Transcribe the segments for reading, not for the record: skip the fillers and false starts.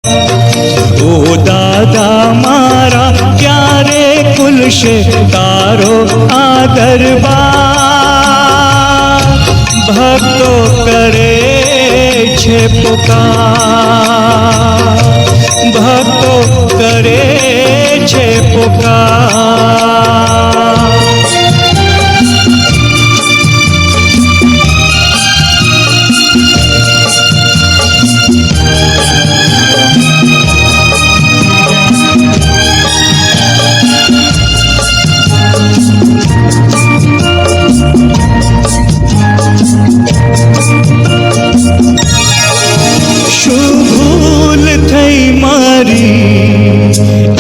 ઓ દાદા મારા ક્યારે ખુલશે તારો આ દરબાર? ભક્તો કરે છે પુકાર, ભક્તો કરે છે પુકાર.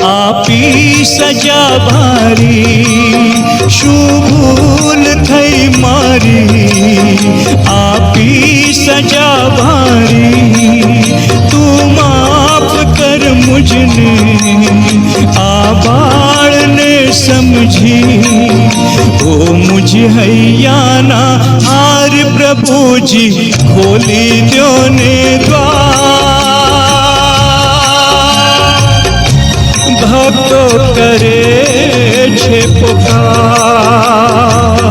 આપી સજા ભારી, શું ભૂલ થઈ મારી, આપી સજા ભારી. તું માફ કર મુझને આ બાળને સમજી. ઓ મુझ હૈયાના હાર પ્રભુજી ખોલી દો ને દ્વાર. ભક્તો કરે છે પુકાર,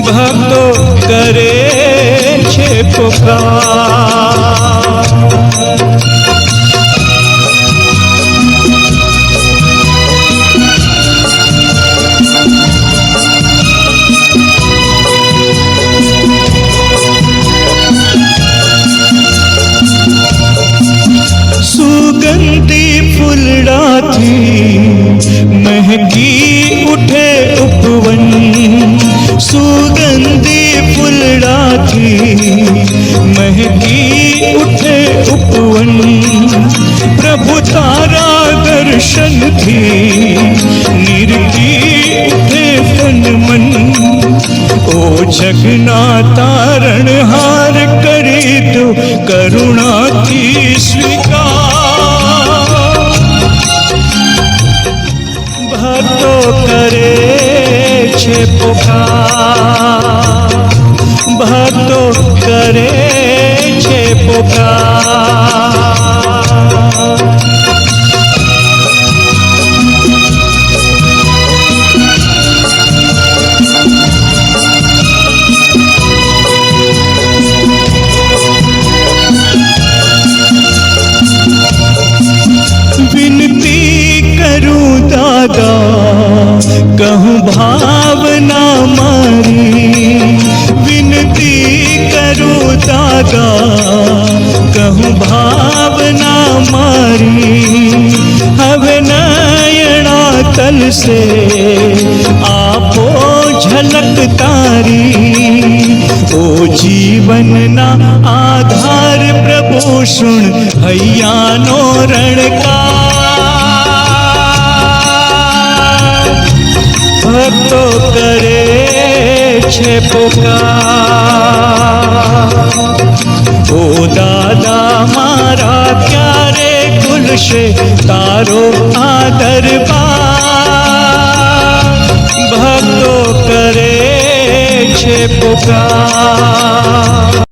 ભક્તો કરે છે પુકાર. સુગંધી ફૂલડાથી મહેકી ઉઠે ઉપવન, સુગંધી ફૂલડાથી મહેકી ઉઠે ઉપવન. પ્રભુ તારા દર્શનથી નિર્ગી ઉઠે તન મન. ઓ જગના તારણહાર કરી દો કરુણાથી સ્વીકાર. ભક્તો કરે છે પુકાર, ભક્તો કરે છે પુકાર. વિનતી કરું દાદા કહું ભાવના મારી, વિનતી કરું દાદા કહું ભાવના મારી. હવે નયણા તલ સે આપો ઝલક તારી. ઓ જીવનના આધાર પ્રભુ સુણ હૈયાનો રણકાર. ભક્તો કરે છે પુકાર. ઓ દાદા મારા ક્યારે ખુલશે તારો આ દરબાર? ભક્તો કરે છે પુકાર.